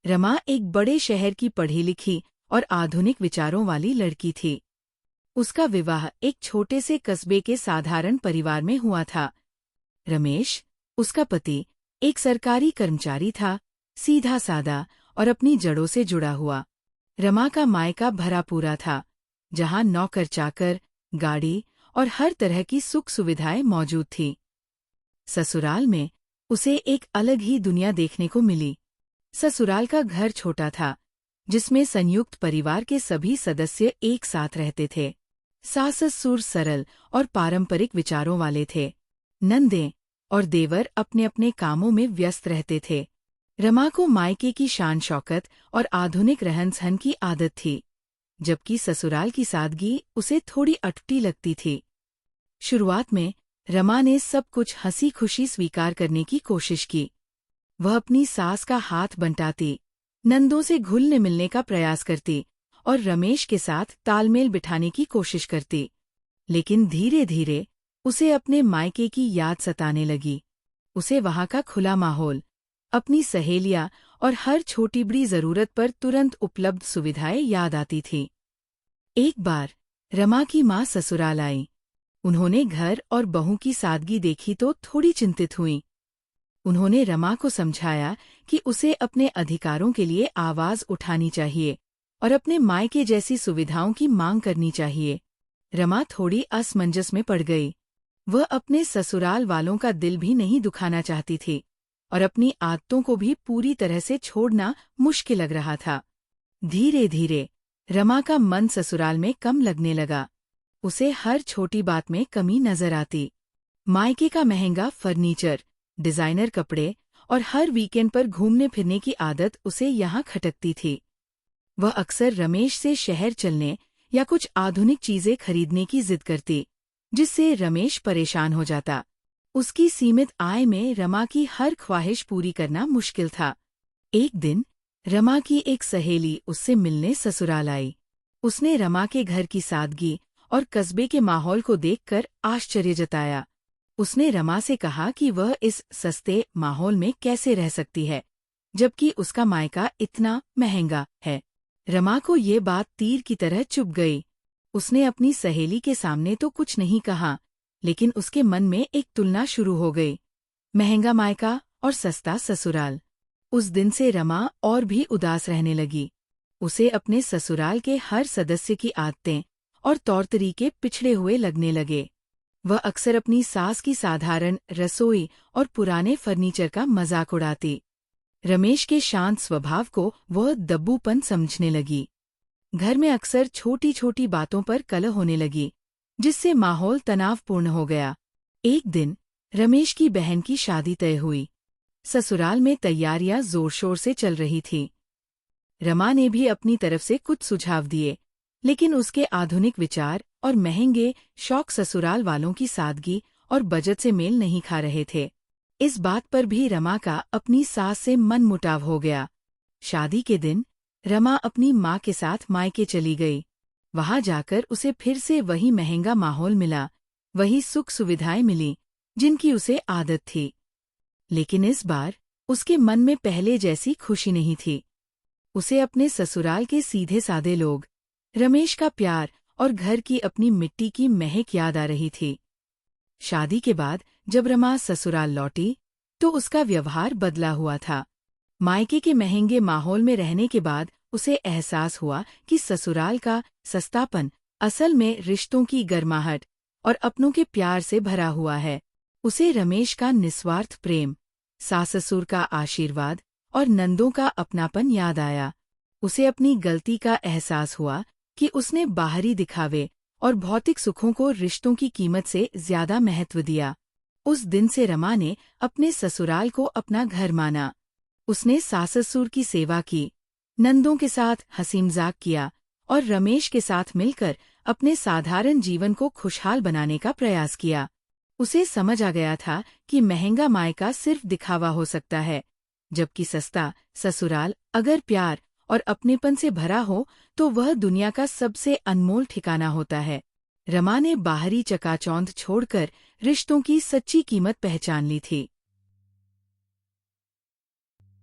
रमा एक बड़े शहर की पढ़ी लिखी और आधुनिक विचारों वाली लड़की थी। उसका विवाह एक छोटे से कस्बे के साधारण परिवार में हुआ था। रमेश, उसका पति, एक सरकारी कर्मचारी था, सीधा सादा और अपनी जड़ों से जुड़ा हुआ। रमा का मायका भरा पूरा था, जहां नौकर चाकर, गाड़ी और हर तरह की सुख सुविधाएं मौजूद थी। ससुराल में उसे एक अलग ही दुनिया देखने को मिली। ससुराल का घर छोटा था, जिसमें संयुक्त परिवार के सभी सदस्य एक साथ रहते थे। सास ससुर सरल और पारंपरिक विचारों वाले थे। नंदें और देवर अपने अपने कामों में व्यस्त रहते थे। रमा को मायके की शान शौकत और आधुनिक रहन सहन की आदत थी, जबकि ससुराल की सादगी उसे थोड़ी अटपटी लगती थी। शुरुआत में रमा ने सब कुछ हंसी खुशी स्वीकार करने की कोशिश की। वह अपनी सास का हाथ बंटाती, नंदों से घुलने मिलने का प्रयास करती और रमेश के साथ तालमेल बिठाने की कोशिश करती। लेकिन धीरे धीरे उसे अपने मायके की याद सताने लगी। उसे वहां का खुला माहौल, अपनी सहेलियां और हर छोटी बड़ी जरूरत पर तुरंत उपलब्ध सुविधाएं याद आती थी। एक बार रमा की मां ससुराल आई। उन्होंने घर और बहू की सादगी देखी तो थोड़ी चिंतित हुईं। उन्होंने रमा को समझाया कि उसे अपने अधिकारों के लिए आवाज उठानी चाहिए और अपने मायके जैसी सुविधाओं की मांग करनी चाहिए। रमा थोड़ी असमंजस में पड़ गई। वह अपने ससुराल वालों का दिल भी नहीं दुखाना चाहती थी और अपनी आदतों को भी पूरी तरह से छोड़ना मुश्किल लग रहा था। धीरे धीरे रमा का मन ससुराल में कम लगने लगा। उसे हर छोटी बात में कमी नजर आती। मायके का महंगा फर्नीचर, डिजाइनर कपड़े और हर वीकेंड पर घूमने फिरने की आदत उसे यहाँ खटकती थी। वह अक्सर रमेश से शहर चलने या कुछ आधुनिक चीजें खरीदने की जिद करती, जिससे रमेश परेशान हो जाता। उसकी सीमित आय में रमा की हर ख्वाहिश पूरी करना मुश्किल था। एक दिन रमा की एक सहेली उससे मिलने ससुराल आई। उसने रमा के घर की सादगी और कस्बे के माहौल को देखकर आश्चर्य जताया। उसने रमा से कहा कि वह इस सस्ते माहौल में कैसे रह सकती है, जबकि उसका मायका इतना महंगा है। रमा को ये बात तीर की तरह चुभ गई। उसने अपनी सहेली के सामने तो कुछ नहीं कहा, लेकिन उसके मन में एक तुलना शुरू हो गई। महंगा मायका और सस्ता ससुराल। उस दिन से रमा और भी उदास रहने लगी। उसे अपने ससुराल के हर सदस्य की आदतें और तौर तरीके पिछड़े हुए लगने लगे। वह अक्सर अपनी सास की साधारण रसोई और पुराने फर्नीचर का मजाक उड़ाती। रमेश के शांत स्वभाव को वह दब्बूपन समझने लगी। घर में अक्सर छोटी छोटी बातों पर कलह होने लगी, जिससे माहौल तनावपूर्ण हो गया। एक दिन रमेश की बहन की शादी तय हुई। ससुराल में तैयारियां जोर शोर से चल रही थीं। रमा ने भी अपनी तरफ से कुछ सुझाव दिए, लेकिन उसके आधुनिक विचार और महंगे शौक ससुराल वालों की सादगी और बजट से मेल नहीं खा रहे थे। इस बात पर भी रमा का अपनी सास से मनमुटाव हो गया। शादी के दिन रमा अपनी माँ के साथ मायके चली गई। वहां जाकर उसे फिर से वही महंगा माहौल मिला, वही सुख सुविधाएं मिली जिनकी उसे आदत थी। लेकिन इस बार उसके मन में पहले जैसी खुशी नहीं थी। उसे अपने ससुराल के सीधे सादे लोग, रमेश का प्यार और घर की अपनी मिट्टी की महक याद आ रही थी। शादी के बाद जब रमा ससुराल लौटी, तो उसका व्यवहार बदला हुआ था। मायके के महंगे माहौल में रहने के बाद उसे एहसास हुआ कि ससुराल का सस्तापन असल में रिश्तों की गर्माहट और अपनों के प्यार से भरा हुआ है। उसे रमेश का निस्वार्थ प्रेम, सास ससुर का आशीर्वाद और नंदों का अपनापन याद आया। उसे अपनी गलती का एहसास हुआ कि उसने बाहरी दिखावे और भौतिक सुखों को रिश्तों की कीमत से ज्यादा महत्व दिया। उस दिन से रमा ने अपने ससुराल को अपना घर माना। उसने सास ससुर की सेवा की, नंदों के साथ हंसी मजाक किया और रमेश के साथ मिलकर अपने साधारण जीवन को खुशहाल बनाने का प्रयास किया। उसे समझ आ गया था कि महंगा मायका सिर्फ दिखावा हो सकता है, जबकि सस्ता ससुराल अगर प्यार और अपनेपन से भरा हो तो वह दुनिया का सबसे अनमोल ठिकाना होता है। रमा ने बाहरी चकाचौंध छोड़कर रिश्तों की सच्ची कीमत पहचान ली थी।